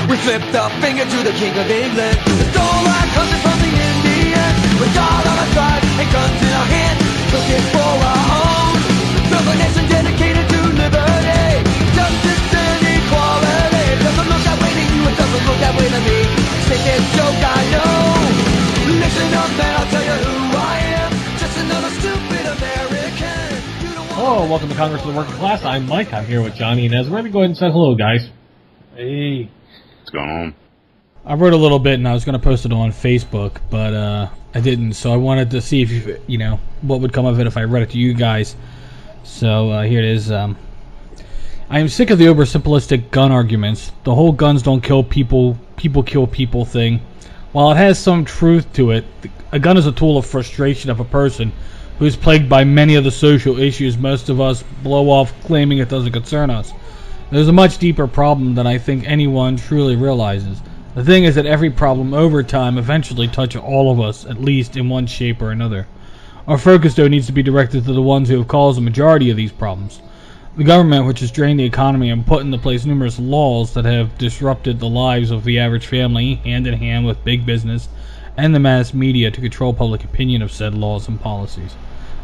We flipped the finger to the King of England. We stole our country from the Indians. With all on our side and guns in our hands, looking for our home. Build a nation dedicated to liberty, justice and equality. It doesn't look that way to you, it doesn't look that way to me. Sick and joke, I know. Listen up and I'll tell you who I am. Just another stupid American. Hello, welcome to Congress of the Working Class. I'm Mike. I'm here with Johnny and Ez. We're going to go ahead and say hello, guys. Hey. What's going on? I wrote a little bit and I was going to post it on Facebook, but I didn't. So I wanted to see if, what would come of it if I read it to you guys. So here it is. I am sick of the oversimplistic gun arguments. The whole guns don't kill people, people kill people thing. While it has some truth to it, a gun is a tool of frustration of a person who is plagued by many of the social issues most of us blow off claiming it doesn't concern us. There's a much deeper problem than I think anyone truly realizes. The thing is that every problem over time eventually touches all of us, at least in one shape or another. Our focus, though, needs to be directed to the ones who have caused the majority of these problems. The government, which has drained the economy and put into place numerous laws that have disrupted the lives of the average family, hand in hand with big business and the mass media to control public opinion of said laws and policies.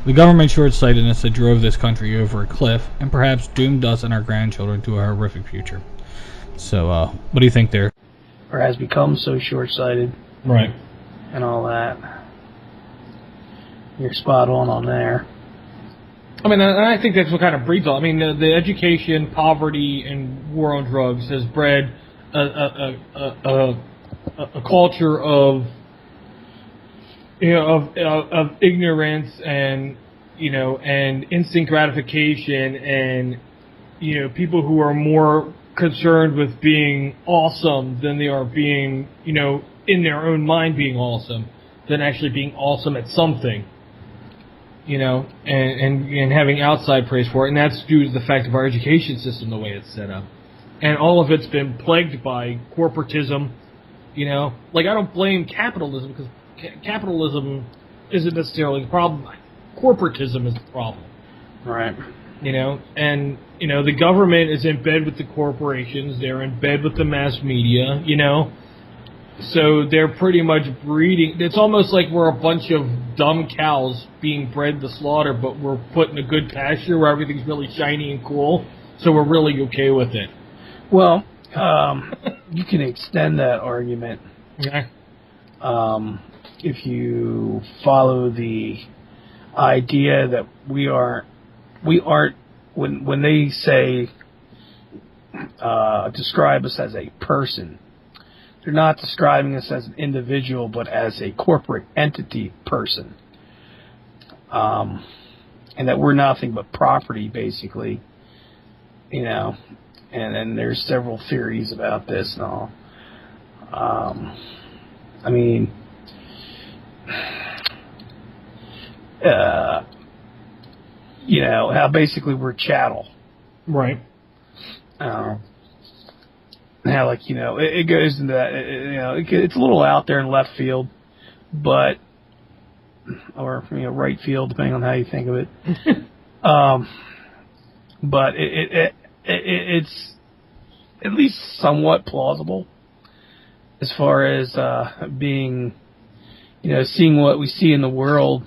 The government short-sightedness that drove this country over a cliff and perhaps doomed us and our grandchildren to a horrific future. So, what do you think there? Or has become so short-sighted. Right. And all that. You're spot on there. I mean, and I think that's what kind of breeds all. I mean, the education, poverty, and war on drugs has bred a culture of ignorance and and instant gratification, and people who are more concerned with being awesome than they are being in their own mind being awesome than actually being awesome at something. And having outside praise for it, and that's due to the fact of our education system, the way it's set up. And all of it's been plagued by corporatism, Like, I don't blame capitalism, because capitalism isn't necessarily the problem. Corporatism is the problem. Right. And, the government is in bed with the corporations, they're in bed with the mass media, So they're pretty much breeding. It's almost like we're a bunch of dumb cows being bred to slaughter, but we're put in a good pasture where everything's really shiny and cool, so we're really okay with it. Well, you can extend that argument. Okay. If you follow the idea that we aren't when they say describe us as a person, they're not describing us as an individual, but as a corporate entity person. And that we're nothing but property, basically. And then there's several theories about this and all. I mean, how basically we're chattel. Right. How, it goes into that, it's a little out there in left field, or right field, depending on how you think of it. But it's at least somewhat plausible as far as being, seeing what we see in the world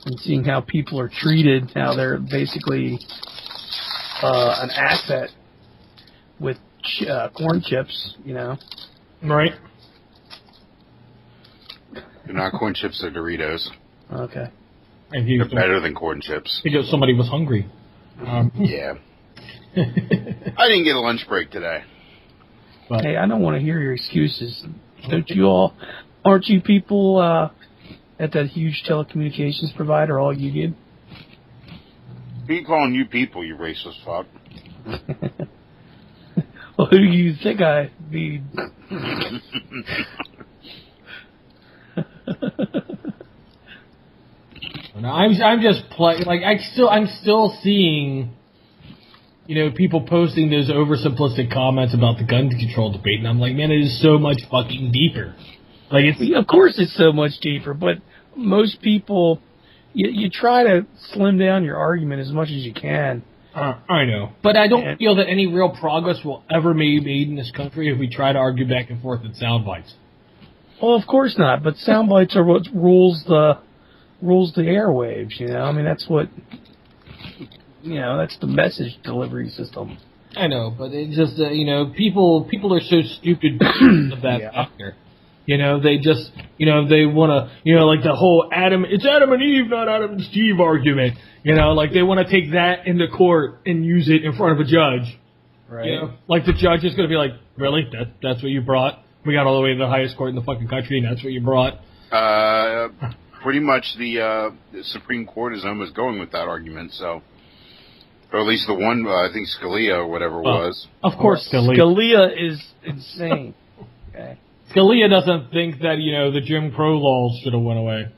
and seeing how people are treated, how they're basically an asset with corn chips, Right. They're not corn chips, they're Doritos. Okay. They're better than corn chips. Because somebody was hungry. Yeah. I didn't get a lunch break today. But, hey, I don't want to hear your excuses. Aren't you people at that huge telecommunications provider all union? Who you calling you people, you racist fuck? Well, who do you think I mean? I'm just I'm still seeing, people posting those oversimplistic comments about the gun control debate, and I'm like, man, it is so much fucking deeper. Of course, it's so much deeper, but most people, you try to slim down your argument as much as you can, I know. But I don't feel that any real progress will ever be made in this country if we try to argue back and forth in sound bites. Well, of course not. But sound bites are what rules the airwaves. I mean, that's what. That's the message delivery system. I know, but it's just people are so stupid of that factor. They just they want to like the whole it's Adam and Eve, not Adam and Steve argument. Like they want to take that into court and use it in front of a judge. Right. Like the judge is going to be like, really? That's what you brought? We got all the way to the highest court in the fucking country, and that's what you brought? Pretty much the Supreme Court is almost going with that argument, so. Or at least the one, I think Scalia or whatever was. Of course, Scalia is insane. Okay. Scalia doesn't think that, the Jim Crow laws should have went away.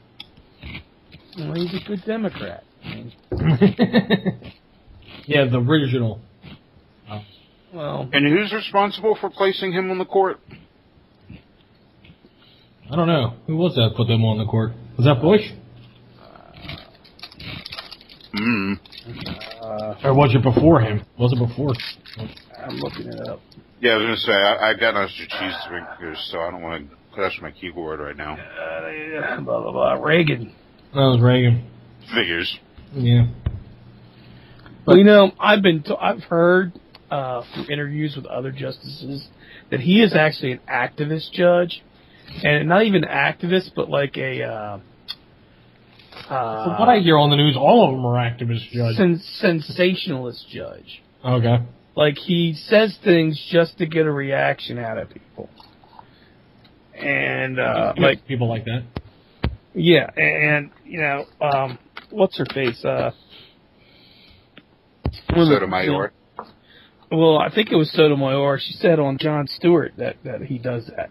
Well, he's a good Democrat. Yeah, the original. Well. And who's responsible for placing him on the court? I don't know. Who was that put them on the court? Was that Bush? Or was it before him? Was it before? I'm looking it up. Yeah, I was going to say, I've got extra cheese drinkers, so I don't want to clash my keyboard right now. Blah, blah, blah. Reagan. That was Reagan. Figures. Yeah. But, I've heard through interviews with other justices that he is actually an activist judge. And not even activist, but like a... From what I hear on the news, all of them are activist judges. Sensationalist judge. Okay. Like, he says things just to get a reaction out of people. And, people like that. Yeah, and, what's her face? Sotomayor. Well, I think it was Sotomayor. She said on Jon Stewart that he does that.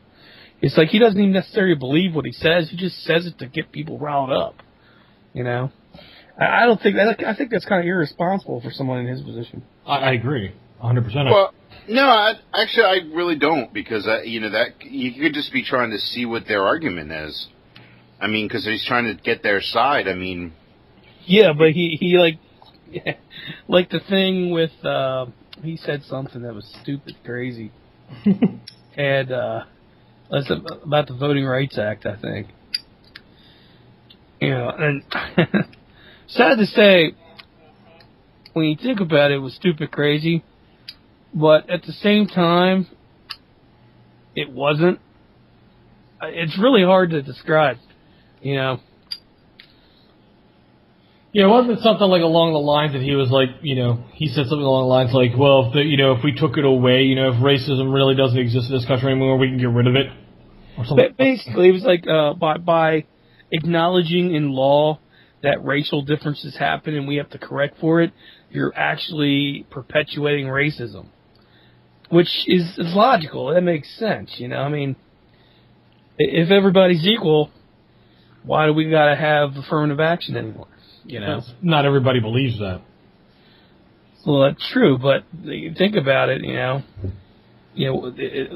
It's like he doesn't even necessarily believe what he says. He just says it to get people riled up. I don't think that. I think that's kind of irresponsible for someone in his position. I agree, 100%. Well, no, I really don't, because that you could just be trying to see what their argument is. I mean, because he's trying to get their side. I mean, yeah, but he like the thing with he said something that was stupid, crazy, and that's about the Voting Rights Act, I think. And sad to say, when you think about it, it was stupid crazy, but at the same time, it wasn't. It's really hard to describe, Yeah, it wasn't something like along the lines that he was like, he said something along the lines like, well, if we took it away, if racism really doesn't exist in this country anymore, we can get rid of it. Or something. Basically, it was like by acknowledging in law that racial differences happen and we have to correct for it, you're actually perpetuating racism, which is logical. That makes sense, I mean, if everybody's equal, why do we got to have affirmative action anymore? Not everybody believes that. Well, that's true, but you think about it,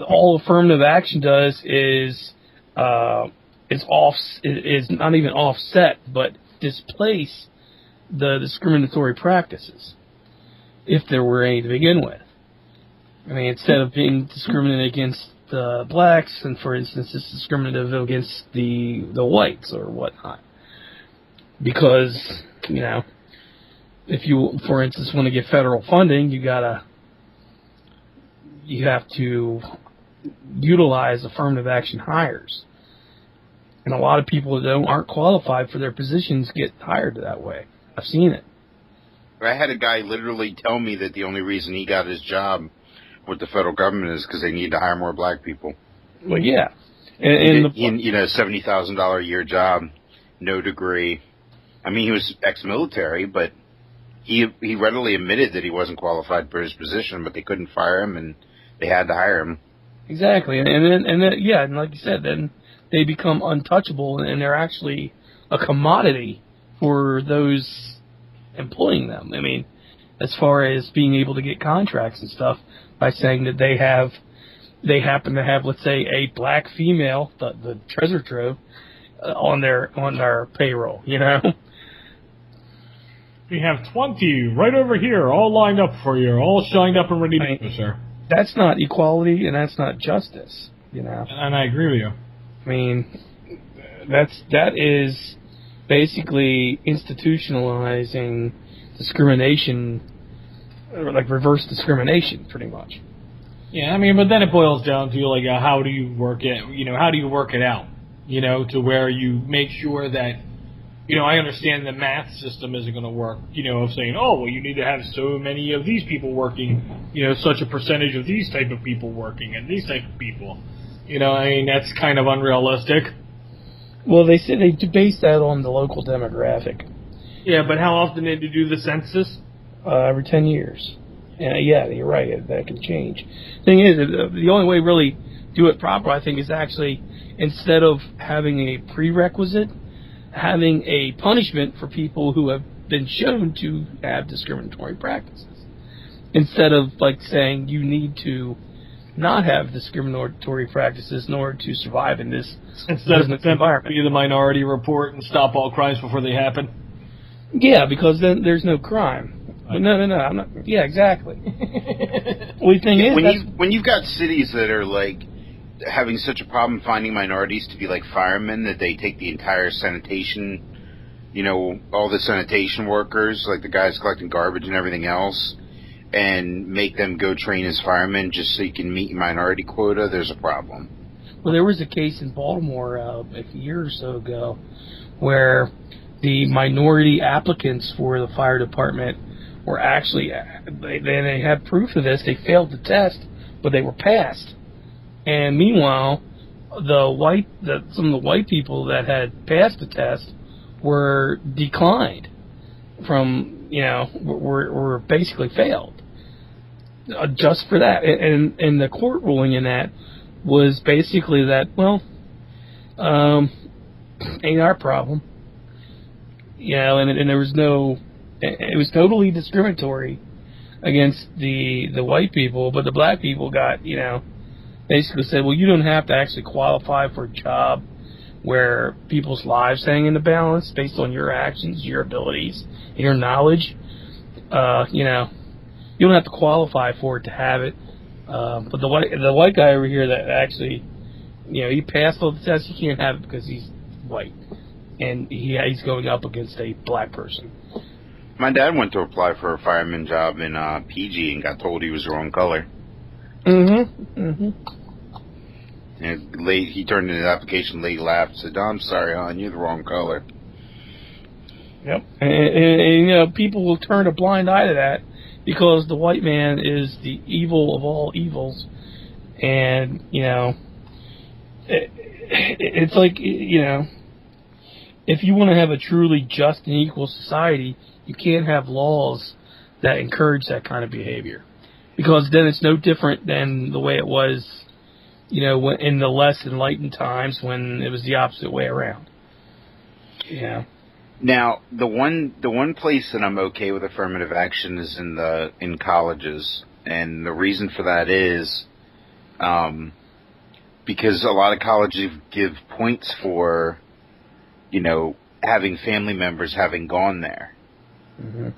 all affirmative action does is not even offset, but displace the discriminatory practices, if there were any to begin with. I mean, instead of being discriminated against blacks, and for instance, it's discriminative against the whites or whatnot. Because, if you, for instance, want to get federal funding, you have to utilize affirmative action hires. And a lot of people that aren't qualified for their positions get hired that way. I've seen it. I had a guy literally tell me that the only reason he got his job with the federal government is because they need to hire more black people. Well, yeah. $70,000 a year job, no degree. I mean, he was ex-military, but he readily admitted that he wasn't qualified for his position, but they couldn't fire him, and they had to hire him. Exactly, and then like you said, then they become untouchable, and they're actually a commodity for those employing them. I mean, as far as being able to get contracts and stuff, by saying that they happen to have, let's say, a black female, the treasure trove, on their payroll, We have 20 right over here, all lined up for you, all shined up and ready to go, sir. That's not equality, and that's not justice, you know. And I agree with you. I mean, that is basically institutionalizing discrimination, or like reverse discrimination, pretty much. Yeah, I mean, but then it boils down to like, how do you work it? How do you work it out? To where you make sure that, I understand the math system isn't going to work. Of saying, oh, well, you need to have so many of these people working. Such a percentage of these type of people working, and these type of people. That's kind of unrealistic. Well, they say they base that on the local demographic. Yeah, but how often did you do the census? Every 10 years. Yeah, you're right. That can change. Thing is, the only way really do it proper, I think, is actually instead of having a prerequisite, having a punishment for people who have been shown to have discriminatory practices. Instead of like saying you need to not have discriminatory practices in order to survive in this business environment. Be the minority report and stop all crimes before they happen. Yeah, because then there's no crime. No, I'm not. Yeah, exactly. The thing is, when you've got cities that are like having such a problem finding minorities to be like firemen that they take the entire sanitation, all the sanitation workers, like the guys collecting garbage and everything else, and make them go train as firemen just so you can meet your minority quota, there's a problem. Well, there was a case in Baltimore a year or so ago where the minority applicants for the fire department were actually, they had proof of this, they failed the test, but they were passed. And meanwhile, some of the white people that had passed the test were declined from, were basically failed. Just for that. And the court ruling in that was basically that, well, ain't our problem. And there was no, it was totally discriminatory against the white people, but the black people got, basically said, well, you don't have to actually qualify for a job where people's lives hang in the balance based on your actions, your abilities, your knowledge. You don't have to qualify for it to have it. But the white guy over here that actually, he passed all the tests, he can't have it because he's white. And he's going up against a black person. My dad went to apply for a fireman job in PG and got told he was the wrong color. Mm-hmm. And he turned in his application late, laughed, said, "Oh, I'm sorry, hon, you're the wrong color." Yep. And people will turn a blind eye to that because the white man is the evil of all evils. And, it's like, if you want to have a truly just and equal society, you can't have laws that encourage that kind of behavior. Because then it's no different than the way it was, in the less enlightened times when it was the opposite way around. Now, the one place that I'm okay with affirmative action is in colleges, and the reason for that is, because a lot of colleges give points for, having family members having gone there. Mm-hmm.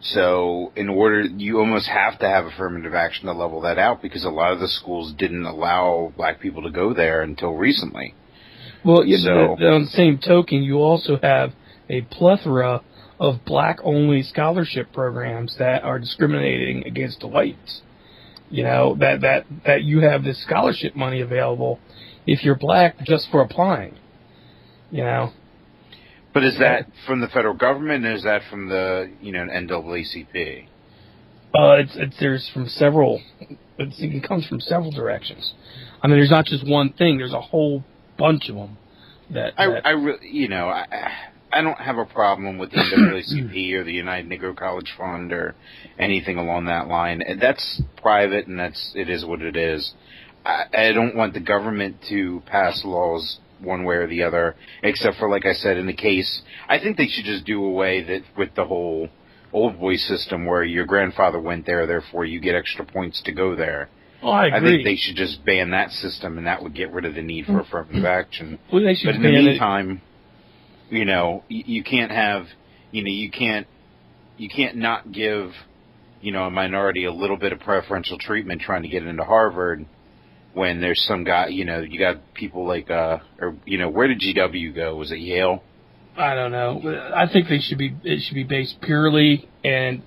So you almost have to have affirmative action to level that out because a lot of the schools didn't allow black people to go there until recently. Well, on the same token, you also have a plethora of black-only scholarship programs that are discriminating against the whites. That you have this scholarship money available if you're black just for applying. But is that from the federal government, or is that from the NAACP? There's from several. It comes from several directions. I mean, there's not just one thing. There's a whole bunch of them. I don't have a problem with the NAACP or the United Negro College Fund or anything along that line. That's private, and it is what it is. I don't want the government to pass laws one way or the other, except for, like I said, in the case, I think they should just do away with the whole old boy system where your grandfather went there, therefore you get extra points to go there. Oh, I agree. I think they should just ban that system, and that would get rid of the need for affirmative action. Well, they should but in the meantime, you can't have, you you can't not give, a minority a little bit of preferential treatment trying to get into Harvard when there's some guy, you got people like, where did GW go? Was it Yale? I don't know. I think it should be based purely and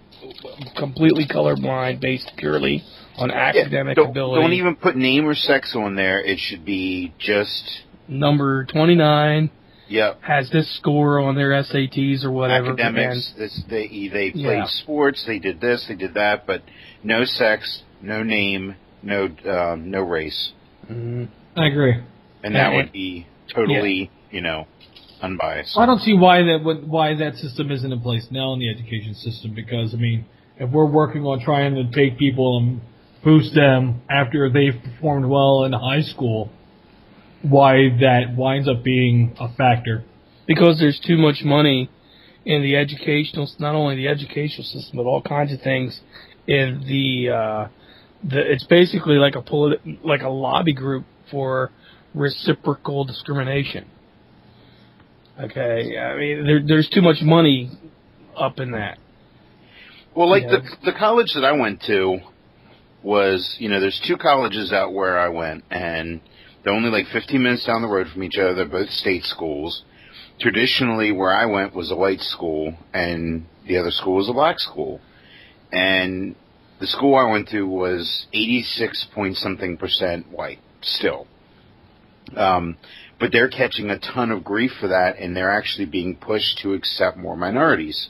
completely colorblind, based purely on academic ability. Don't even put name or sex on there. It should be just number 29. Yep. Has this score on their SATs or whatever. Academics. They played sports. They did this. They did that. But no sex, no name, no race. Mm-hmm. I agree. And that would be totally, unbiased. I don't see why that system isn't in place now in the education system, because, I mean, if we're working on trying to take people and boost them after they've performed well in high school, why that winds up being a factor. Because there's too much money in the educational, not only the educational system, but all kinds of things in it's basically like a lobby group for reciprocal discrimination. Okay, I mean, there's too much money up in that. Well, like the college that I went to was, there's two colleges out where I went, and they're only like 15 minutes down the road from each other. They're both state schools. Traditionally, where I went was a white school, and the other school was a black school. And the school I went to was 86-point-something% white still. But they're catching a ton of grief for that, and they're actually being pushed to accept more minorities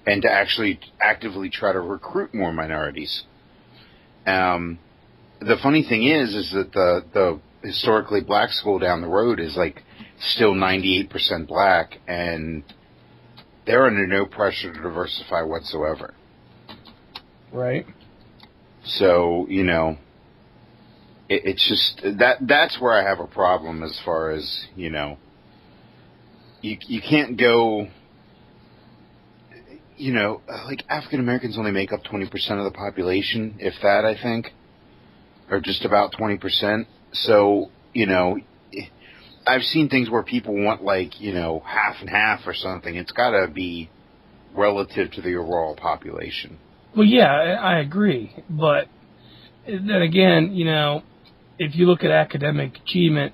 and to actually actively try to recruit more minorities. The funny thing is that the historically black school down the road is like still 98% black, and they're under no pressure to diversify whatsoever. Right. So, it's just that's where I have a problem as far as, you can't go, like African Americans only make up 20% of the population, if that, I think, or just about 20%. So, I've seen things where people want like, half and half or something. It's got to be relative to the overall population. Well, yeah, I agree. But then again, if you look at academic achievement,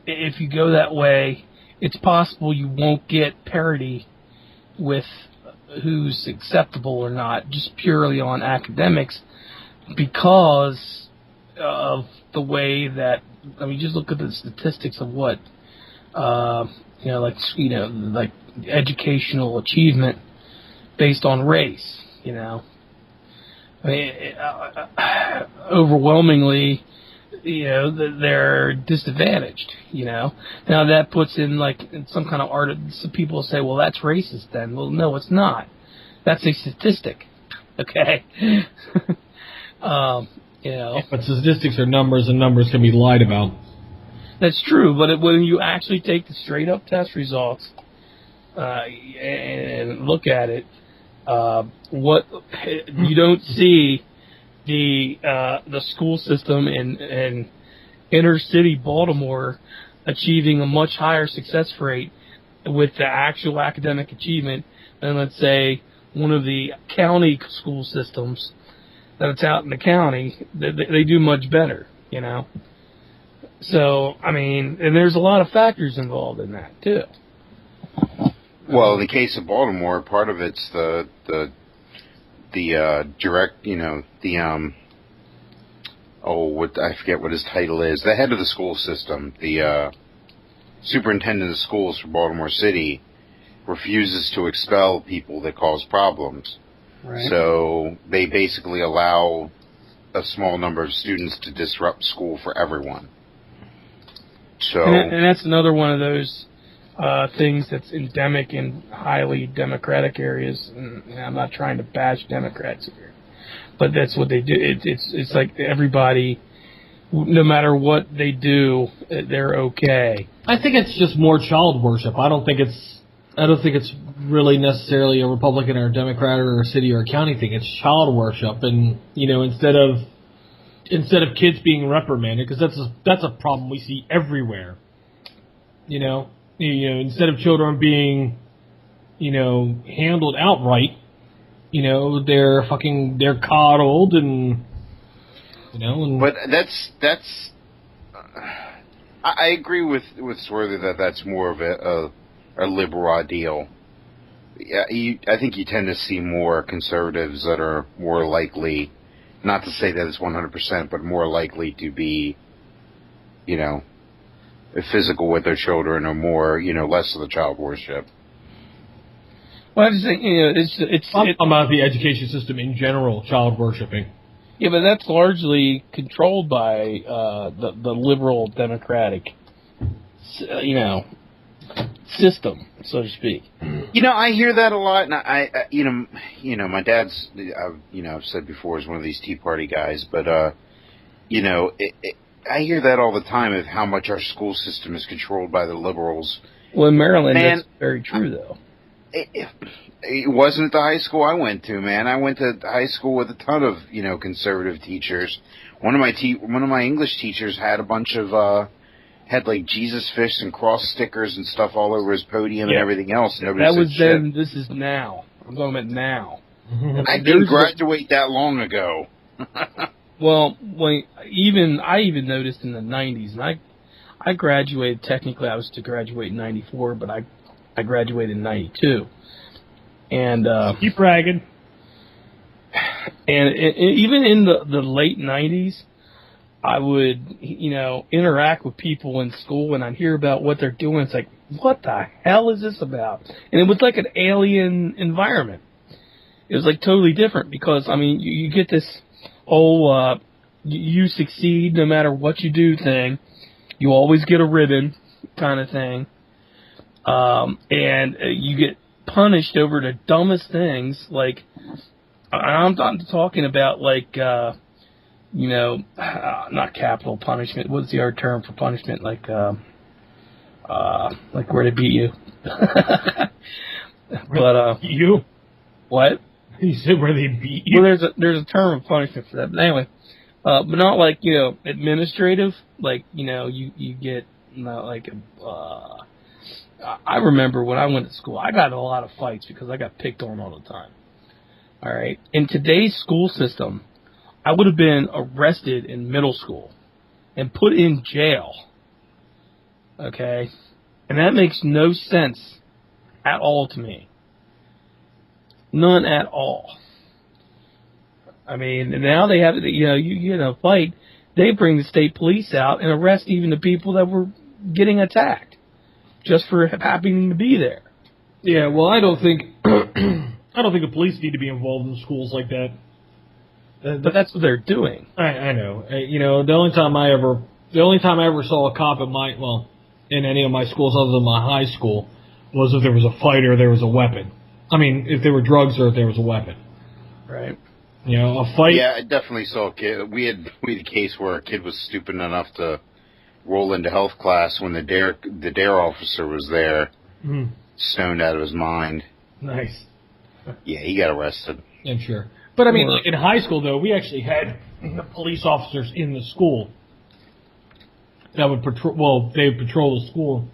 if you go that way, it's possible you won't get parity with who's acceptable or not, just purely on academics, because of the way that, just look at the statistics of what, like educational achievement based on race, overwhelmingly, they're disadvantaged, Now that puts in some kind of art. Some people say, well, that's racist then. Well, no, it's not. That's a statistic. Okay. But statistics are numbers, and numbers can be lied about. That's true, but when you actually take the straight up test results and look at it, what you don't see the school system in inner city Baltimore achieving a much higher success rate with the actual academic achievement than, let's say, one of the county school systems that's out in the county. They do much better, So, and there's a lot of factors involved in that too. Well, in the case of Baltimore, part of it's the direct, I forget what his title is, the head of the school system, the superintendent of schools for Baltimore City, refuses to expel people that cause problems. Right. So they basically allow a small number of students to disrupt school for everyone. So, and that's another one of those things that's endemic in highly democratic areas. And I'm not trying to bash Democrats here, but that's what they do. It's like everybody, no matter what they do, they're okay. I think it's just more child worship. I don't think it's really necessarily a Republican or a Democrat or a city or a county thing. It's child worship, and instead of kids being reprimanded, because that's a problem we see everywhere. Instead of children being handled outright, You know, they're coddled and, you know. And But that's. I agree with Swerther that that's more of a liberal ideal. Yeah, I think you tend to see more conservatives that are more likely, not to say that it's 100%, but more likely to be, you know, physical with their children or more, you know, less of the child worship. Well, I just think, you know, it's I'm talking about the education system in general, child worshiping. yeah, but that's largely controlled by the liberal democratic, you know, system, so to speak. You know, I hear that a lot, and I you know, my dad's, you know, I've said before, is one of these Tea Party guys, but you know, I hear that all the time of how much our school system is controlled by the liberals. Well, in Maryland, Man, that's very true, though. It wasn't at the high school I went to, man. I went to high school with a ton of, you know, conservative teachers. One of my English teachers had a bunch of had like Jesus fish and cross stickers and stuff all over his podium and everything else. Nobody That said was shit. then. This is now. I'm talking about now. I didn't graduate that long ago. Well, I even noticed in the 90s, and I graduated, technically I was to graduate in 94, but I graduated in 92. And Keep bragging. And even in the late 90s, I would, you know, interact with people in school and I'd hear about what they're doing. It's like, what the hell is this about? And it was like an alien environment. It was like totally different because, I mean, you get this whole, you succeed no matter what you do thing. You always get a ribbon kind of thing. And you get punished over the dumbest things. Like, I'm not talking about like, you know, not capital punishment. What's the other term for punishment? Like where they beat you. But You? what? You said where they beat you? Well, there's a term of punishment for that. But anyway, but not like, you know, administrative. Like, you know, you get, you know, like I remember when I went to school, I got in a lot of fights because I got picked on all the time. All right. In today's school system, I would have been arrested in middle school and put in jail. Okay? And that makes no sense at all to me. None at all. I mean, now they have, you know, you get in a fight, they bring the state police out and arrest even the people that were getting attacked just for happening to be there. Yeah, well, I don't think the police need to be involved in schools like that. But that's what they're doing. I know. You know, the only time I ever saw a cop in any of my schools other than my high school was if there was a fight or there was a weapon. I mean, if there were drugs or if there was a weapon. Right. You know, a fight. Yeah, I definitely saw a kid. We had a case where a kid was stupid enough to roll into health class when the dare officer was there, stoned out of his mind. Nice. Yeah, he got arrested. I'm sure. But I mean, in high school though, we actually had police officers in the school that would patrol. Well, they would patrol the school,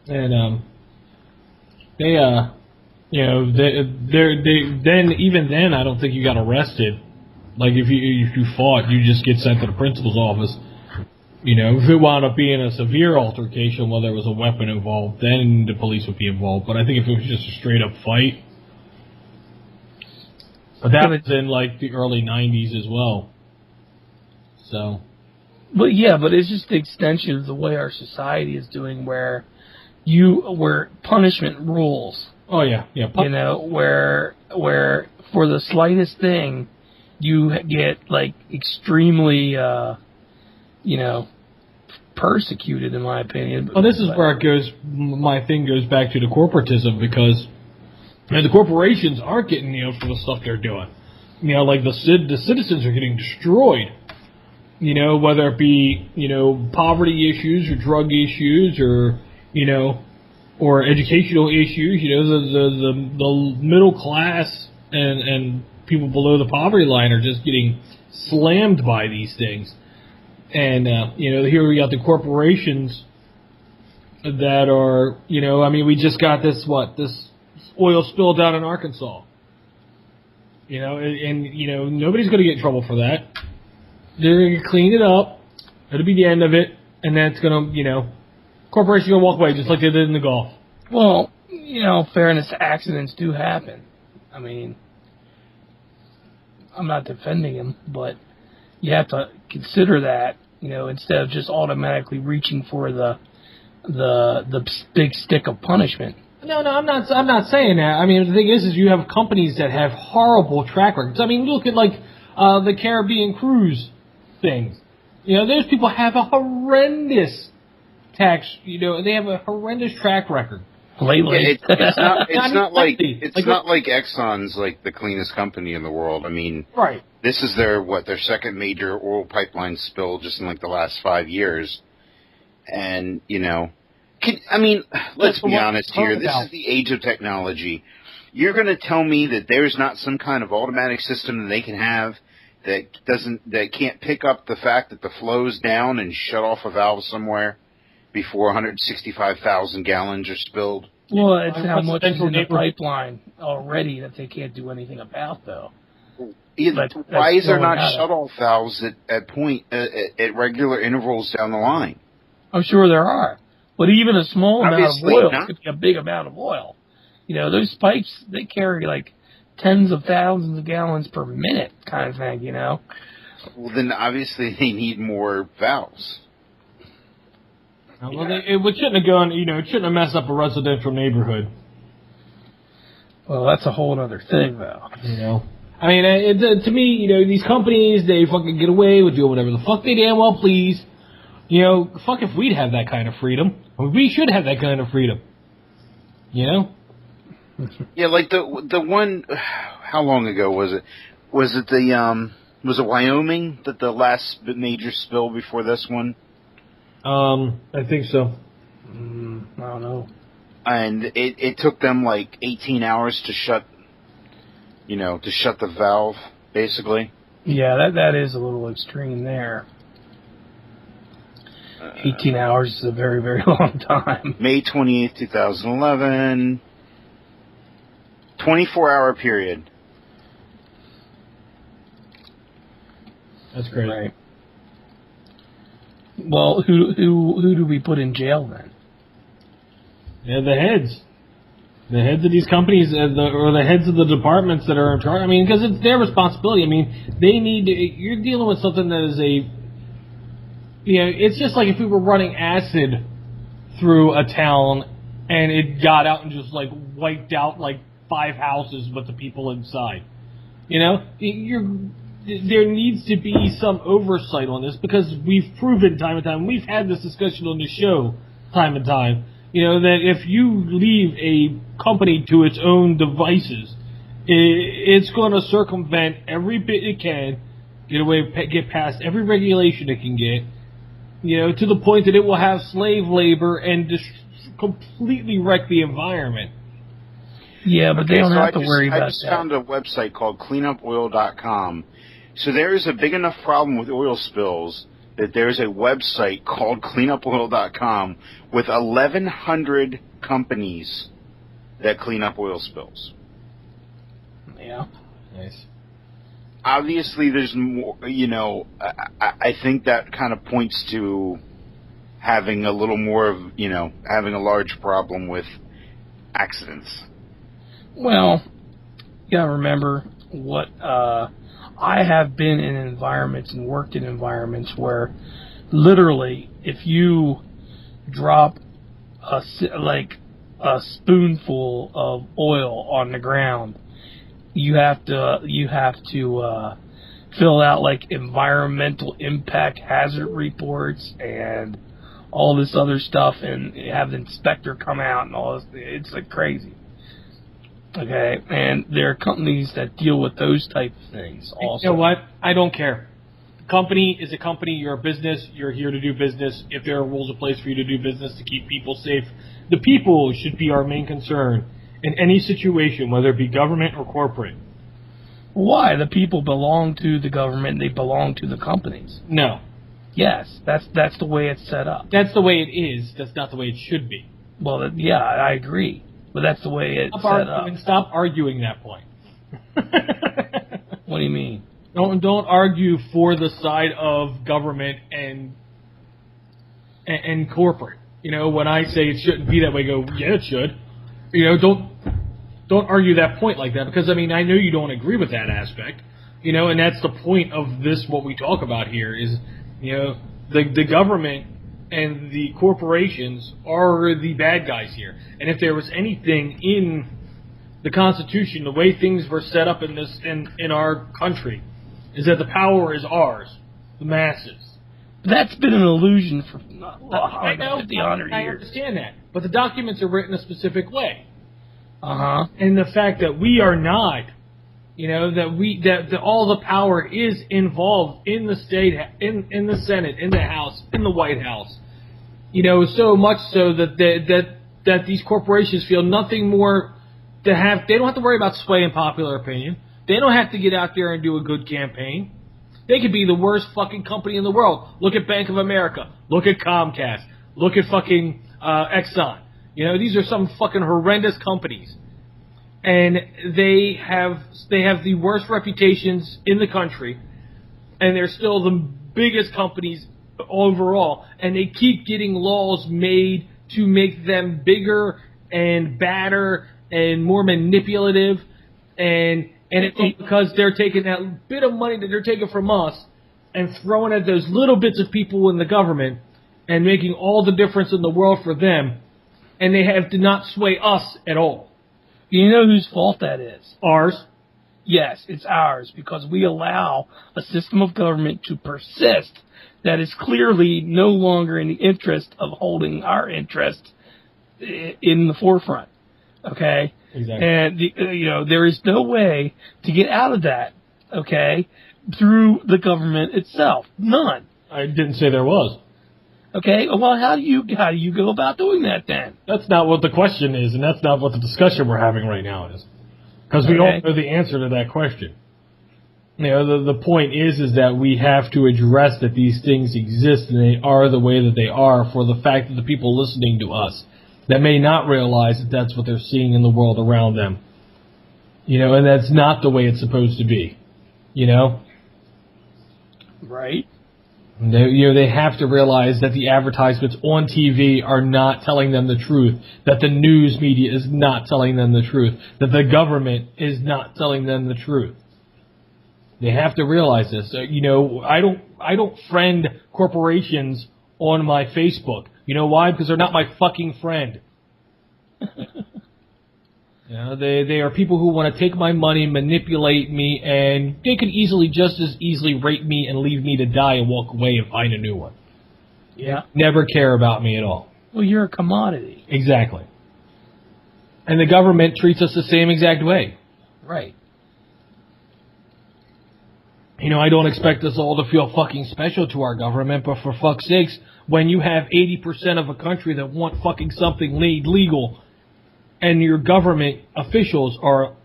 and they you know, even then, I don't think you got arrested. Like if you fought, you just get sent to the principal's office. You know, if it wound up being a severe altercation, well, there was a weapon involved, then the police would be involved. But I think if it was just a straight up fight, but that was in like the early '90s as well. So. But it's just the extension of the way our society is doing, where punishment rules. Oh yeah. You know, where for the slightest thing, you get like extremely, you know, persecuted, in my opinion. Well, this is where my thing goes back to the corporatism, because the corporations aren't getting nailed for the stuff they're doing. You know, like the citizens are getting destroyed. You know, whether it be, you know, poverty issues or drug issues or, you know, or educational issues. You know, the middle class and people below the poverty line are just getting slammed by these things. And, you know, here we got the corporations that are, you know, I mean, we just got this oil spill down in Arkansas. And nobody's going to get in trouble for that. They're going to clean it up. That'll be the end of it, and then it's going to, corporation's going to walk away just like they did in the Gulf. Well, fairness, accidents do happen. I mean, I'm not defending him, but you have to consider that, instead of just automatically reaching for the big stick of punishment. No, I'm not saying that. I mean, the thing is you have companies that have horrible track records. I mean, look at the Caribbean cruise things. Those people have a horrendous tax. They have a horrendous track record. Lately, it's not like Exxon's like the cleanest company in the world. I mean, right. This is their second major oil pipeline spill just in like the last 5 years, and let's be honest here. This is the age of technology. You're going to tell me that there's not some kind of automatic system that they can have that can't pick up the fact that the flow's down and shut off a valve somewhere before 165,000 gallons are spilled? Well, it's how much is in the pipeline already that they can't do anything about, though. Why is there not shut-off valves at regular intervals down the line? I'm sure there are. But even a small amount of oil could be a big amount of oil. Those pipes, they carry like tens of thousands of gallons per minute kind of thing, Well, then obviously they need more valves. Well, it shouldn't have gone, it shouldn't have messed up a residential neighborhood. Well, that's a whole other thing, though. I mean, to me, these companies, they fucking get away with doing whatever the fuck they damn well please. Fuck if we'd have that kind of freedom. I mean, we should have that kind of freedom. Yeah, like the one, how long ago was it? Was it Wyoming that the last major spill before this one? I think so. I don't know. And it took them like 18 hours to shut the valve, basically. Yeah, that is a little extreme there. 18 hours is a very, very long time. May 28th, 2011. 24-hour period. That's great. Right. Well, who do we put in jail then? Yeah, the heads. The heads of these companies, or the heads of the departments that are in charge. I mean, because it's their responsibility. I mean, they need to. You're dealing with something that is it's just like if we were running acid through a town and it got out and just like wiped out like 5 houses with the people inside. There needs to be some oversight on this because we've proven time and time. We've had this discussion on the show time and time. That if you leave a company to its own devices, it's going to circumvent every bit it can, get past every regulation it can get, to the point that it will have slave labor and just completely wreck the environment. Yeah, but they don't have to worry about that. I just found a website called cleanupoil.com. So there is a big enough problem with oil spills that there's a website called cleanupoil.com with 1,100 companies that clean up oil spills. Yeah. Nice. Obviously, there's more, I think that kind of points to having a little more of, having a large problem with accidents. Well, you gotta remember what, I have been in environments and worked in environments where literally if you drop a spoonful of oil on the ground, you have to fill out like environmental impact hazard reports and all this other stuff and have the inspector come out and all this. It's like crazy. Okay, and there are companies that deal with those type of things also. You know what? I don't care. Company is a company. You're a business. You're here to do business. If there are rules in place for you to do business to keep people safe, the people should be our main concern in any situation, whether it be government or corporate. Why? The people belong to the government. They belong to the companies. No. Yes, that's the way it's set up. That's the way it is. That's not the way it should be. Well, yeah, I agree. But that's the way it's set up. Stop arguing that point. What do you mean? Don't argue for the side of government and corporate. When I say it shouldn't be that way, go, yeah, it should. Don't argue that point like that, because I know you don't agree with that aspect. And that's the point of this. What we talk about here is, the government and the corporations are the bad guys here. And if there was anything in the Constitution, the way things were set up in our country, is that the power is ours, the masses. That's been an illusion for I know, 50, 100 years. I understand that, but the documents are written a specific way. And the fact that we are not, that all the power is involved in the state, in the Senate, in the House, in the White House. So much so that these corporations feel nothing more to have. They don't have to worry about swaying popular opinion. They don't have to get out there and do a good campaign. They could be the worst fucking company in the world. Look at Bank of America. Look at Comcast. Look at fucking Exxon. These are some fucking horrendous companies. And they have the worst reputations in the country. And they're still the biggest companies overall. And they keep getting laws made to make them bigger and badder and more manipulative. And it's because they're taking that bit of money that they're taking from us and throwing at those little bits of people in the government and making all the difference in the world for them. And they have to not sway us at all. You know whose fault that is? Ours. Yes, it's ours, because we allow a system of government to persist that is clearly no longer in the interest of holding our interest in the forefront. Okay? Exactly. And, there is no way to get out of that, okay, through the government itself. None. I didn't say there was. Okay, well, how do you go about doing that then? That's not what the question is, and that's not what the discussion we're having right now is. Because we don't know the answer to that question. The point is that we have to address that these things exist and they are the way that they are for the fact that the people listening to us that may not realize that that's what they're seeing in the world around them. And that's not the way it's supposed to be. Right. They have to realize that the advertisements on TV are not telling them the truth, that the news media is not telling them the truth, that the government is not telling them the truth. They have to realize this. I don't friend corporations on my Facebook. You know why? Because they're not my fucking friend. They are people who want to take my money, manipulate me, and they could just as easily rape me and leave me to die and walk away and find a new one. Yeah. Never care about me at all. Well, you're a commodity. Exactly. And the government treats us the same exact way. Right. I don't expect us all to feel fucking special to our government, but for fuck's sakes, when you have 80% of a country that want fucking something made legal, and your government officials are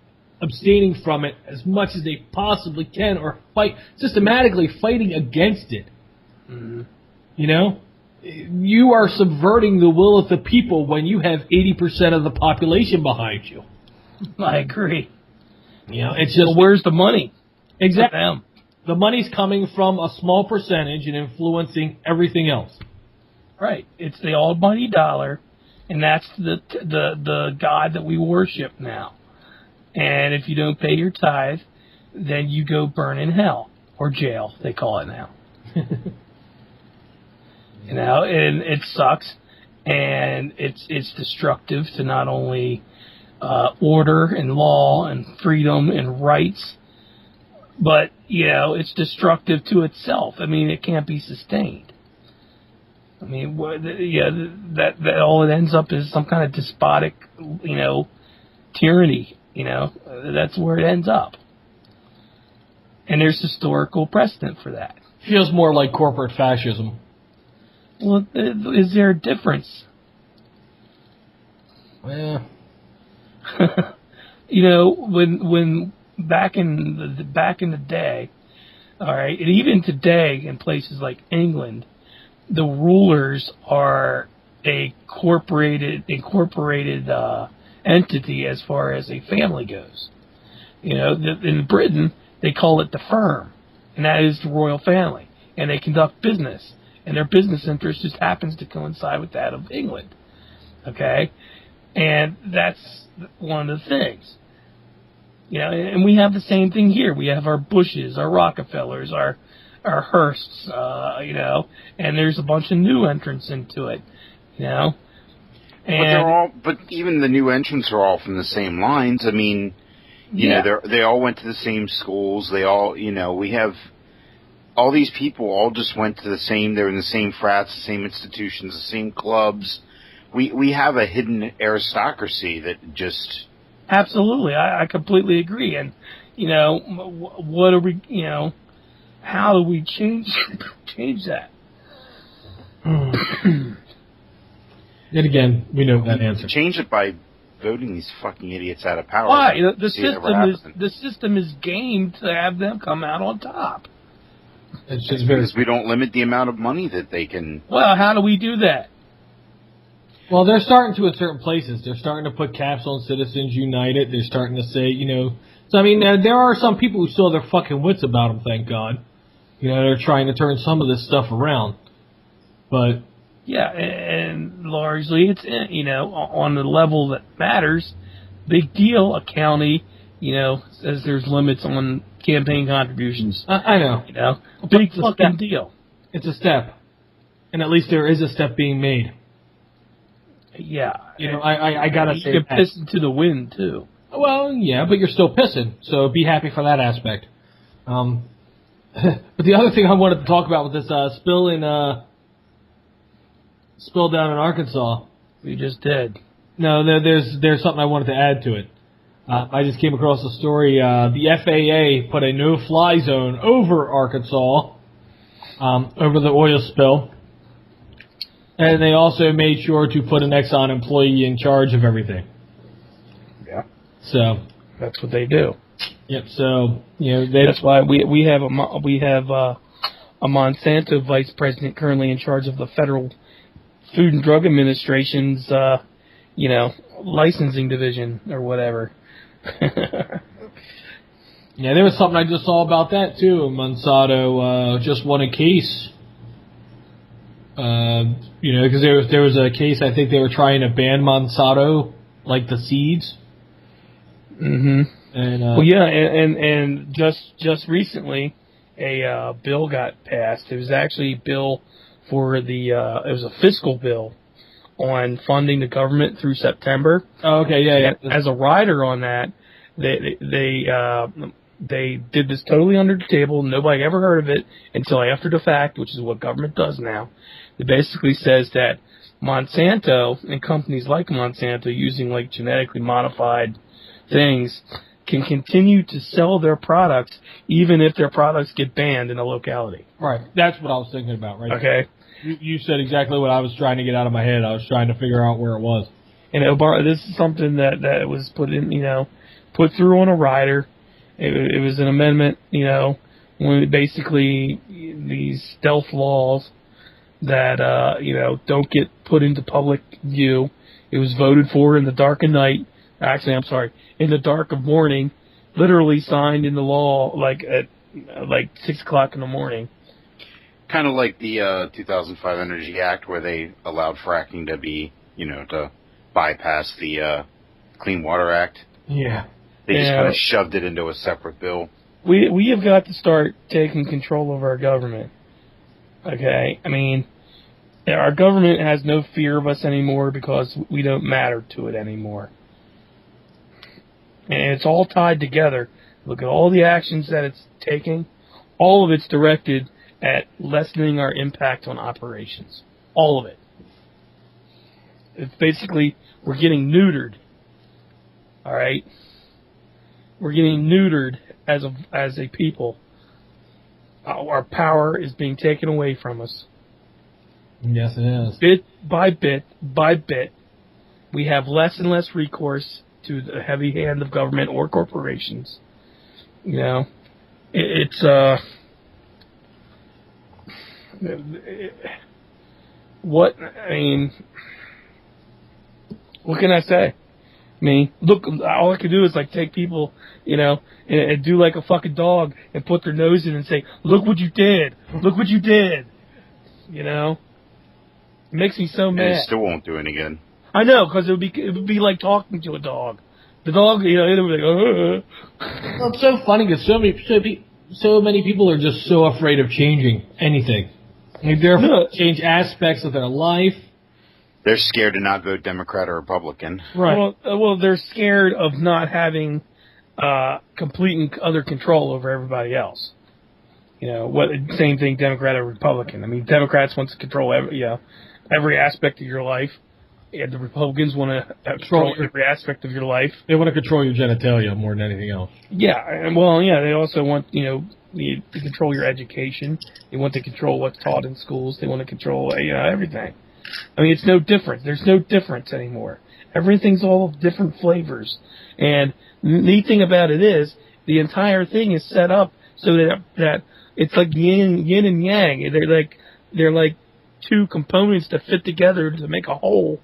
abstaining from it as much as they possibly can, or systematically fighting against it. Mm-hmm. You are subverting the will of the people when you have 80% of the population behind you. I agree. It's just... Well, where's the money? Exactly. Them. The money's coming from a small percentage and influencing everything else. Right. It's the almighty dollar. And that's the God that we worship now. And if you don't pay your tithe, then you go burn in hell. Or jail, they call it now. And it sucks. And it's destructive to not only order and law and freedom and rights, but, it's destructive to itself. It can't be sustained. That all it ends up is some kind of despotic, tyranny. That's where it ends up. And there's historical precedent for that. Feels more like corporate fascism. Well, is there a difference? Yeah. When back in the day, all right, and even today in places like England, the rulers are a incorporated entity as far as a family goes. In Britain, They call it the firm, and that is the royal family. And they conduct business, and their business interest just happens to coincide with that of England. Okay? And that's one of the things. You know, and we have the same thing here. We have our Bushes, our Rockefellers, our Hearsts, you know, and there's a bunch of new entrants into it, you know. But even the new entrants are all from the same lines. I mean, you know, they all went to the same schools. They all, you know, we have all these people all just went to they're in the same frats, the same institutions, the same clubs. We have a hidden aristocracy that just... Absolutely. I completely agree. And, you know, what are we, you know, how do we change that? Yet again, we know that answer. Change it by voting these fucking idiots out of power. Why? The system is gamed to have them come out on top. It's just because we don't limit the amount of money that they can... Well, how do we do that? Well, they're starting to at certain places. They're starting to put caps on Citizens United. They're starting to say, you know... So, I mean, there are some people who still have their fucking wits about them, thank God. You know, they're trying to turn some of this stuff around. But... Yeah, and largely it's, you know, on the level that matters. Big deal, a county, you know, says there's limits on campaign contributions. I know. You know, big fucking deal. It's a step. And at least there is a step being made. Yeah. You know, I gotta say you can piss into the wind, too. Well, yeah, but you're still pissing, so be happy for that aspect. But the other thing I wanted to talk about with this spill down in Arkansas. We just did. No, there's something I wanted to add to it. I just came across a story. The FAA put a no-fly zone over Arkansas, over the oil spill. And they also made sure to put an Exxon employee in charge of everything. Yeah. So that's what they do. Yep. So you know that's why we have a Monsanto vice president currently in charge of the Federal Food and Drug Administration's you know, licensing division or whatever. Yeah, there was something I just saw about that too. Monsanto just won a case. You know, because there was a case. I think they were trying to ban Monsanto, like the seeds. Mm-hmm. And well, yeah, and just recently, a bill got passed. It was actually a bill for the it was a fiscal bill on funding the government through September. Oh, okay, yeah. As a rider on that, they did this totally under the table. Nobody ever heard of it until after the fact, which is what government does now. It basically says that Monsanto and companies like Monsanto using like genetically modified things can continue to sell their products even if their products get banned in a locality. Right. That's what I was thinking about, right? Okay. You said exactly what I was trying to get out of my head. I was trying to figure out where it was. And this is something that was put in, you know, put through on a rider. It was an amendment, you know, when basically these stealth laws that, you know, don't get put into public view. It was voted for in the dark of night. Actually, I'm sorry, in the dark of morning, literally signed into law like at 6 o'clock in the morning. Kind of like the 2005 Energy Act, where they allowed fracking to be, you know, to bypass the Clean Water Act. Yeah. They just kind of shoved it into a separate bill. We have got to start taking control of our government. Okay? I mean, our government has no fear of us anymore because we don't matter to it anymore. And it's all tied together. Look at all the actions that it's taking. All of it's directed at lessening our impact on operations. All of it. It's basically, we're getting neutered. All right? We're getting neutered as a people. Our power is being taken away from us. Yes, it is. Bit by bit by bit, we have less and less recourse to the heavy hand of government or corporations. You know, what can I say? I me. Look, all I could do is like take people, and do like a fucking dog and put their nose in and say, "Look what you did! Look what you did!" It makes me so And mad. it still won't do any good. I know, because it would be like talking to a dog. The dog, it would be like, Well, it's so funny because so many people are just so afraid of changing anything. Like they're afraid to change aspects of their life. They're scared to not vote Democrat or Republican. Right. Well, they're scared of not having complete and utter control over everybody else. Same thing, Democrat or Republican. I mean, Democrats want to control every aspect of your life. Yeah, the Republicans want to control every aspect of your life. They want to control your genitalia more than anything else. Yeah, and they also want to control your education. They want to control what's taught in schools. They want to control everything. I mean, it's no different. There's no difference anymore. Everything's all different flavors. And the neat thing about it is the entire thing is set up so that it's like yin and yang. They're like two components that fit together to make a whole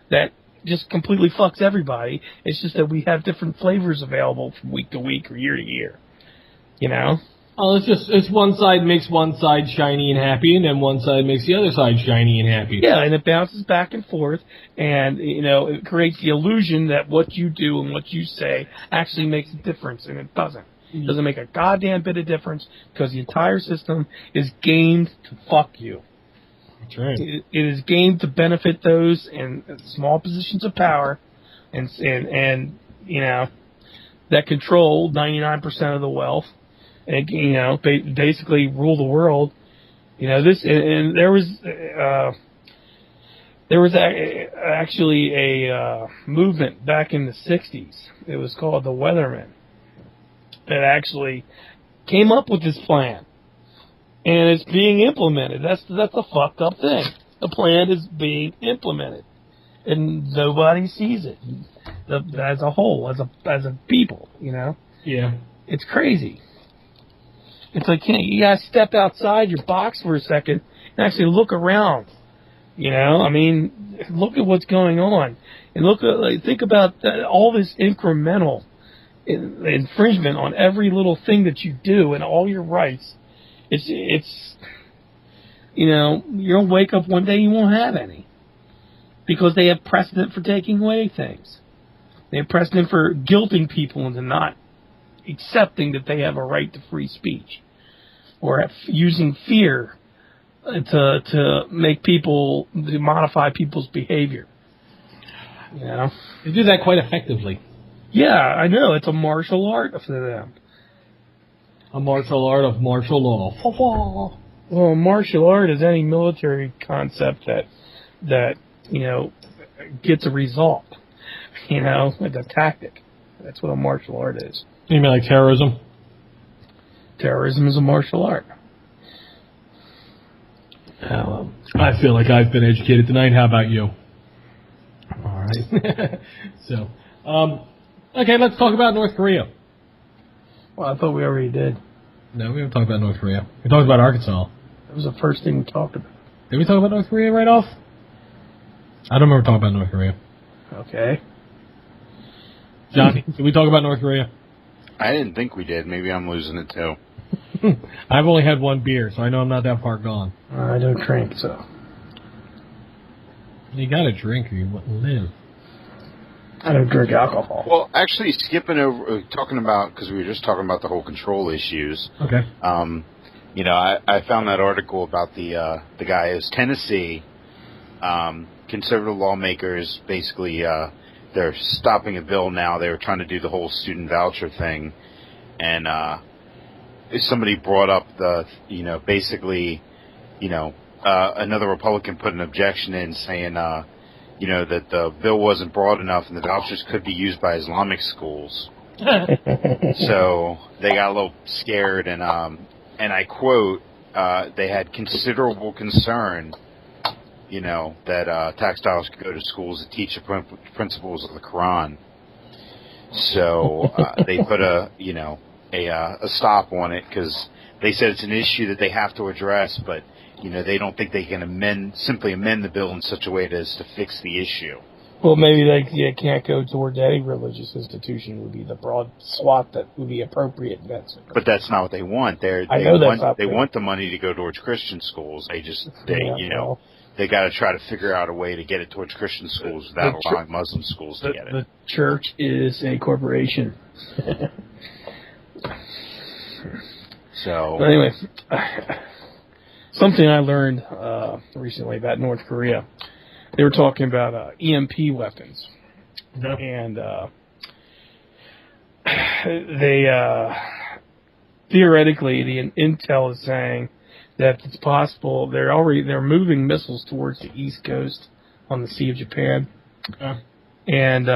that just completely fucks everybody. It's just that we have different flavors available from week to week or year to year. Oh, it's one side makes one side shiny and happy, and then one side makes the other side shiny and happy. Yeah, and it bounces back and forth, and it creates the illusion that what you do and what you say actually makes a difference, and it doesn't. It doesn't make a goddamn bit of difference because the entire system is gamed to fuck you. That's right. It is gamed to benefit those in small positions of power, and that control 99% of the wealth, and basically rule the world. There was actually a movement back in the '60s. It was called the Weathermen that actually came up with this plan. And it's being implemented. That's the fucked up thing. The plan is being implemented, and nobody sees it as a whole, as a people. Yeah. It's crazy. It's like you gotta step outside your box for a second and actually look around. I mean, look at what's going on, and think about all this incremental infringement on every little thing that you do and all your rights. It's you'll wake up one day you won't have any because they have precedent for taking away things. They have precedent for guilting people into not accepting that they have a right to free speech, or using fear to make people, to modify people's behavior. They do that quite effectively. Yeah, I know. It's a martial art for them. A martial art of martial law. Well, martial art is any military concept that gets a result. It's a tactic. That's what a martial art is. You mean like terrorism? Terrorism is a martial art. I feel like I've been educated tonight. How about you? All right. So, okay, let's talk about North Korea. Well, I thought we already did. No, we haven't talked about North Korea. We talked about Arkansas. That was the first thing we talked about. Did we talk about North Korea right off? I don't remember talking about North Korea. Okay. Johnny, did we talk about North Korea? I didn't think we did. Maybe I'm losing it too. I've only had one beer, so I know I'm not that far gone. I don't drink, so. You gotta drink or you wouldn't live. I don't drink alcohol. Well, actually, skipping over, talking about, because we were just talking about the whole control issues. Okay. I found that article about the guy. It was Tennessee. Conservative lawmakers basically they're stopping a bill now. They were trying to do the whole student voucher thing, and somebody brought up another Republican put an objection in saying that the bill wasn't broad enough and the vouchers could be used by Islamic schools. So they got a little scared, and I quote, they had considerable concern, that tax dollars could go to schools that teach the principles of the Quran. So they put a stop on it because they said it's an issue that they have to address, but they don't think they can simply amend the bill in such a way as to fix the issue. Well, maybe they can't go towards any religious institution would be the broad swath that would be appropriate. But that's not what they want. They want the money to go towards Christian schools. They got to try to figure out a way to get it towards Christian schools without allowing Muslim schools to get it. The church is a corporation. So, but anyway, something I learned recently about North Korea. They were talking about EMP weapons, and they theoretically the intel is saying that it's possible they're moving missiles towards the East Coast on the Sea of Japan, and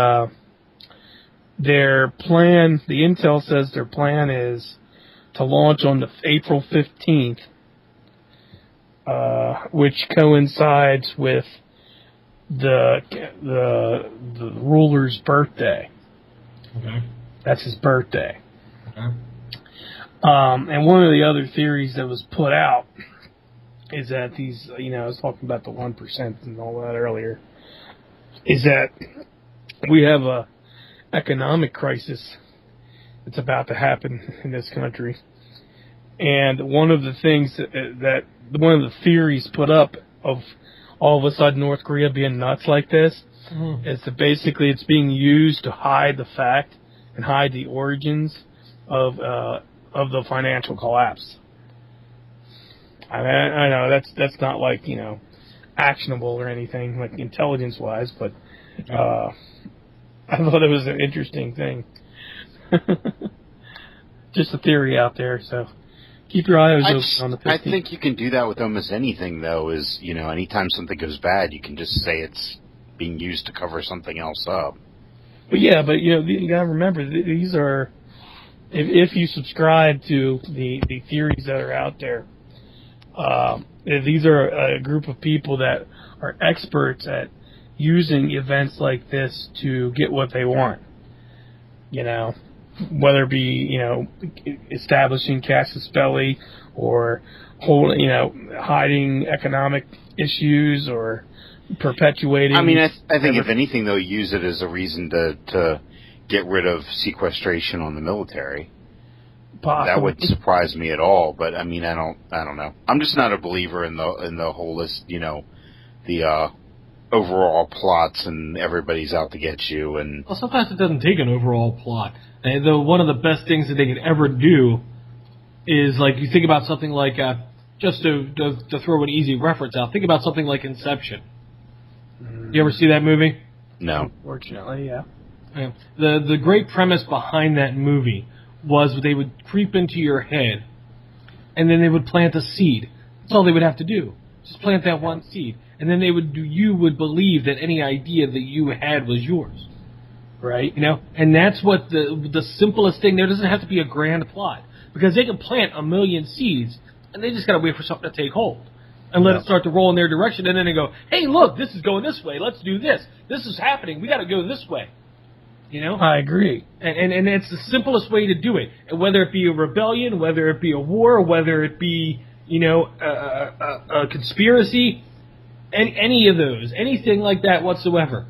their plan. The intel says their plan is to launch on April 15th, which coincides with the ruler's birthday. Okay. That's his birthday. Okay. And one of the other theories that was put out is that these, I was talking about the 1% and all that earlier, is that we have a economic crisis that's about to happen in this country. And one of the things that one of the theories put up of all of a sudden North Korea being nuts like this is that basically it's being used to hide the fact and hide the origins of the financial collapse. I know that's not like actionable or anything like intelligence wise, but I thought it was an interesting thing. Just a theory out there, so. Keep your eyes open on the 15th. I think you can do that with almost anything, though, is, anytime something goes bad, you can just say it's being used to cover something else up. But you got to remember, these are, if you subscribe to the theories that are out there, these are a group of people that are experts at using events like this to get what they want. Whether it be, establishing casus belli or hiding economic issues or perpetuating. I mean, I think if anything, they'll use it as a reason to get rid of sequestration on the military. Possibly. That wouldn't surprise me at all. But I mean, I don't know. I'm just not a believer in the whole list. The overall plots and everybody's out to get you. And well, sometimes it doesn't take an overall plot. One of the best things that they could ever do is, like, you think about something like, just to throw an easy reference out, think about something like Inception. You ever see that movie? No. Unfortunately, yeah. The great premise behind that movie was they would creep into your head, and then they would plant a seed. That's all they would have to do. Just plant that one seed. And then you would believe that any idea that you had was yours. Right? And that's what the simplest thing. There doesn't have to be a grand plot. Because they can plant a million seeds, and they just got to wait for something to take hold. And let it start to roll in their direction, and then they go, hey, look, this is going this way. Let's do this. This is happening. We got to go this way. I agree. And it's the simplest way to do it. And whether it be a rebellion, whether it be a war, whether it be, a conspiracy, any of those, anything like that whatsoever.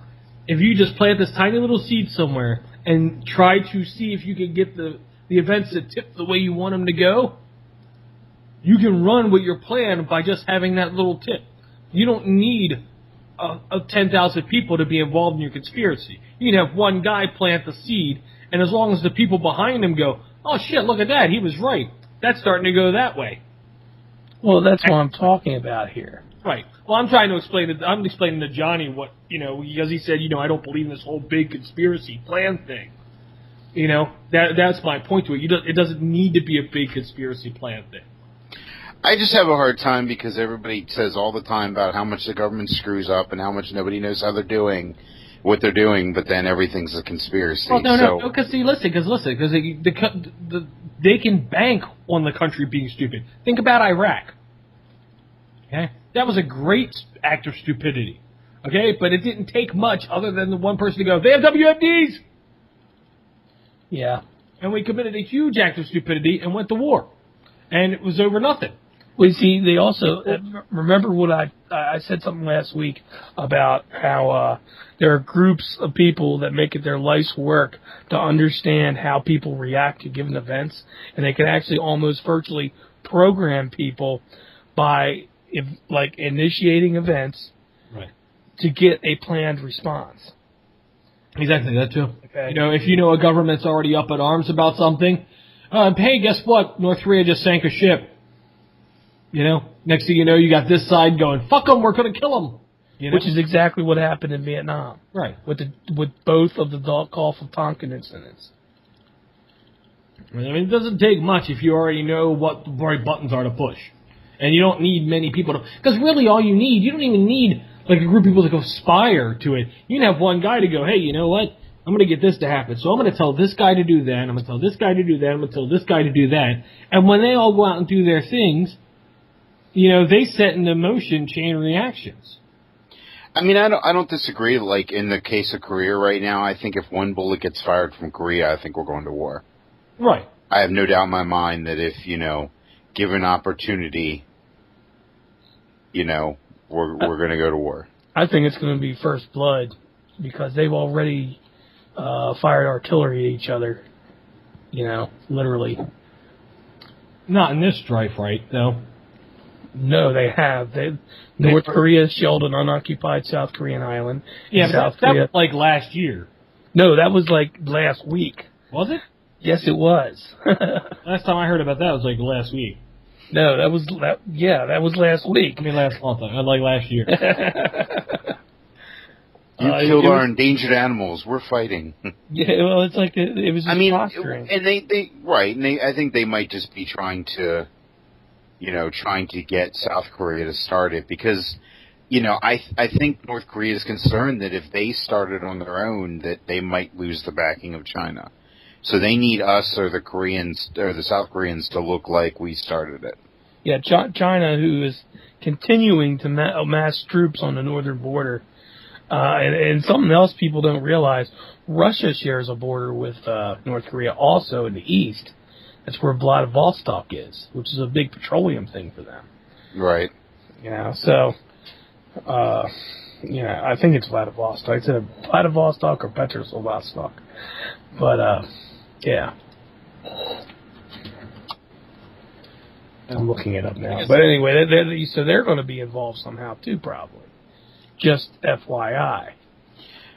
If you just plant this tiny little seed somewhere and try to see if you can get the events to tip the way you want them to go, you can run with your plan by just having that little tip. You don't need 10,000 people to be involved in your conspiracy. You can have one guy plant the seed, and as long as the people behind him go, oh shit, look at that, he was right. That's starting to go that way. Well, that's what I'm talking about here. Right. Well, I'm explaining to Johnny what, because he said, I don't believe in this whole big conspiracy plan thing. That's my point to it. It doesn't need to be a big conspiracy plan thing. I just have a hard time because everybody says all the time about how much the government screws up and how much nobody knows how they're doing what they're doing, but then everything's a conspiracy. Well, no, because they can bank on the country being stupid. Think about Iraq. Okay? That was a great act of stupidity. Okay? But it didn't take much other than the one person to go, they have WMDs! Yeah. And we committed a huge act of stupidity and went to war. And it was over nothing. Well, see, they also remember what I said something last week about how there are groups of people that make it their life's work to understand how people react to given events, and they can actually almost virtually program people by initiating events Right. to get a planned response. Exactly, that too. Okay. If you know a government's already up in arms about something, hey, guess what? North Korea just sank a ship. Next thing you know, you got this side going, fuck them, we're going to kill them. Which is exactly what happened in Vietnam. Right. With both of the Gulf of Tonkin incidents. I mean, it doesn't take much if you already know what the right buttons are to push. And you don't need many people to... Because really all you don't even need like a group of people to conspire to it. You can have one guy to go, hey, you know what? I'm going to get this to happen. So I'm going to tell this guy to do that. I'm going to tell this guy to do that. I'm going to tell this guy to do that. And when they all go out and do their things, they set into motion chain reactions. I mean, I don't disagree. Like in the case of Korea right now, I think if one bullet gets fired from Korea, I think we're going to war. Right. I have no doubt in my mind that if, given opportunity, we're going to go to war. I think it's going to be first blood because they've already fired artillery at each other, literally. Not in this strife, right, though? No, they have. North Korea shelled an unoccupied South Korean island. Yeah, but that was like last year. No, that was like last week. Was it? Yes, it was. Last time I heard about that was like last week. No, that was last week. I mean last month. Like last year. You killed our endangered animals. We're fighting. Yeah, well, it's like it was just posturing. And they right, and I think they might just be trying to get South Korea to start it because, I think North Korea is concerned that if they started on their own, that they might lose the backing of China. So they need us or the Koreans or the South Koreans to look like we started it. Yeah, China, who is continuing to mass troops on the northern border, and something else people don't realize, Russia shares a border with North Korea also in the east. That's where Vladivostok is, which is a big petroleum thing for them. Right. So, I think it's Vladivostok. It's either Vladivostok or Petrovsky. But, yeah. I'm looking it up now. But anyway, they're going to be involved somehow too, probably. Just FYI.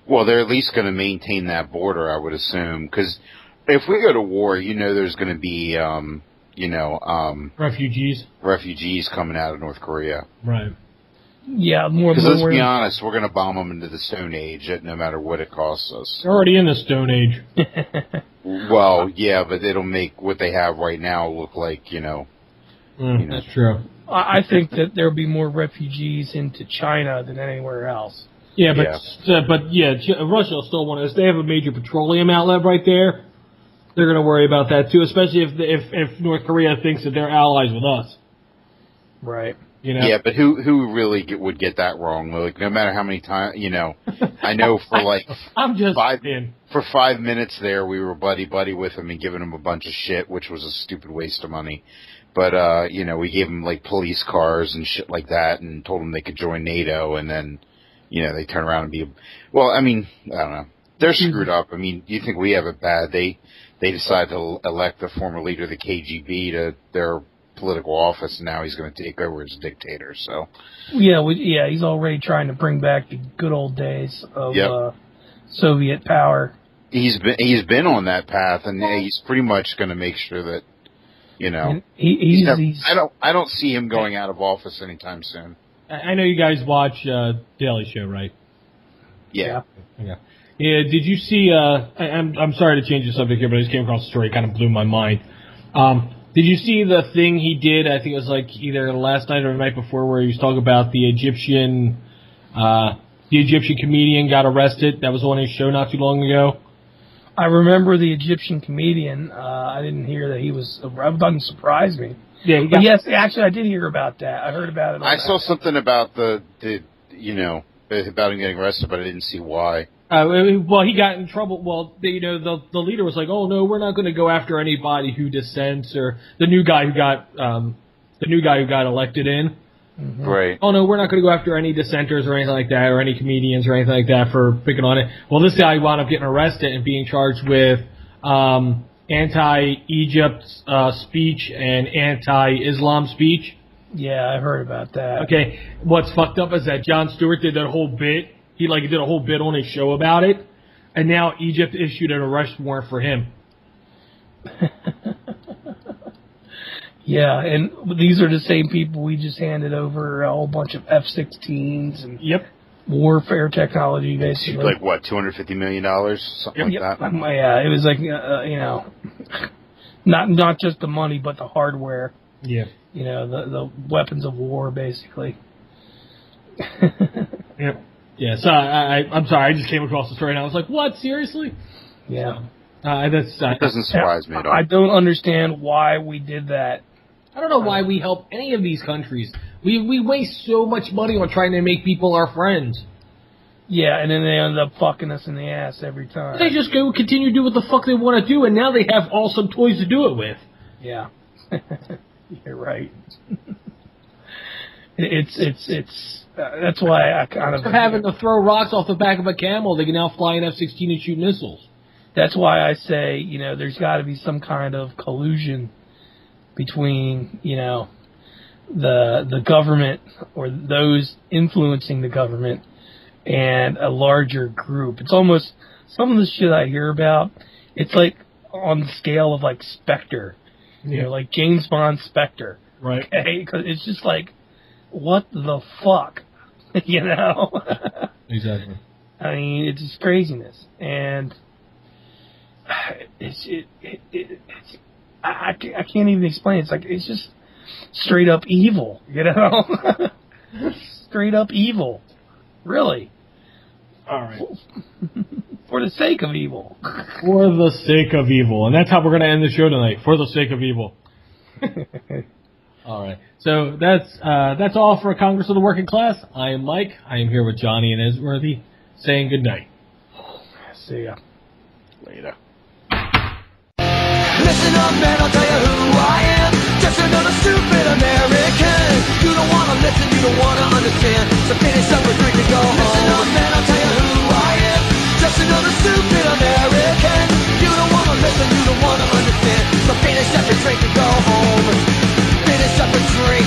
Well, they're at least going to maintain that border, I would assume, because if we go to war, there's going to be, refugees coming out of North Korea. Right. Yeah, more. Because let's be honest, we're going to bomb them into the Stone Age, no matter what it costs us. They're already in the Stone Age. Well, yeah, but it'll make what they have right now look like, That's true. I think that there'll be more refugees into China than anywhere else. Yeah, but Russia will still want us. They have a major petroleum outlet right there. They're going to worry about that too, especially if North Korea thinks that they're allies with us. Right. Yeah, but who really would get that wrong? Like, no matter how many times, I know for I'm just for 5 minutes there, we were buddy with him and giving him a bunch of shit, which was a stupid waste of money. But we gave them like police cars and shit like that, and told them they could join NATO, and then they turn around and be. Well, I mean, I don't know. They're screwed up. I mean, you think we have it bad? They decided to elect the former leader of the KGB to their political office, and now he's going to take over as a dictator. So yeah, he's already trying to bring back the good old days of Soviet power. He's been on that path, and he's pretty much going to make sure that I don't see him going out of office anytime soon. I know you guys watch Daily Show, right? Yeah. Yeah. Did you see? I'm sorry to change the subject here, but I just came across a story, kind of blew my mind. Did you see the thing he did? I think it was like either last night or the night before, where he was talking about the Egyptian comedian got arrested. That was on his show not too long ago. I remember the Egyptian comedian. I didn't hear that he was. It doesn't surprise me. Yeah. Yes, actually, I did hear about that. I heard about it. I saw something about about him getting arrested, but I didn't see why. Well, he got in trouble. Well, the leader was like, "Oh no, we're not going to go after anybody who dissents," or the new guy who got the new guy who got elected in. Right. Oh no, we're not going to go after any dissenters or anything like that, or any comedians or anything like that for picking on it. Well, this guy wound up getting arrested and being charged with anti-Egypt speech and anti-Islam speech. Yeah, I heard about that. Okay, what's fucked up is that Jon Stewart did that whole bit. He did a whole bit on his show about it, and now Egypt issued an arrest warrant for him. Yeah, and these are the same people we just handed over a whole bunch of F-16s and warfare technology, basically. Like what, $250 million, something like that? Yeah, it was like not just the money, but the hardware. Yeah. The weapons of war, basically. Yep. Yeah. So I'm sorry, I just came across the story and I was like, "What? Seriously?" Yeah. That doesn't surprise me at all. I don't understand why we did that. I don't know why we help any of these countries. We waste so much money on trying to make people our friends. Yeah, and then they end up fucking us in the ass every time. They just go continue to do what the fuck they want to do, and now they have awesome toys to do it with. Yeah. You're right. It's that's why I kind of having to throw rocks off the back of a camel. They can now fly an F-16 and shoot missiles. That's why I say there's got to be some kind of collusion between the government or those influencing the government and a larger group. It's almost some of the shit I hear about. It's like on the scale of like Spectre. Like James Bond Spectre. Right. Okay? Because it's just like, what the fuck? Exactly. I mean, it's just craziness. And I can't even explain it. It's like, it's just straight up evil, Straight up evil. Really. All right. For the sake of evil. For the sake of evil. And that's how we're going to end the show tonight. For the sake of evil. All right. So that's all for Congress of the Working Class. I am Mike. I am here with Johnny and Esworthy saying good night. See ya. Later. Listen up, man, I'll tell you who I am. Just another stupid American. You don't wanna listen, you don't wanna understand. So finish up a drink and go home. Listen up, man, I'll tell you who I am. Just another stupid American. You don't wanna listen, you don't wanna understand. So finish up a drink and go home. Finish up a drink.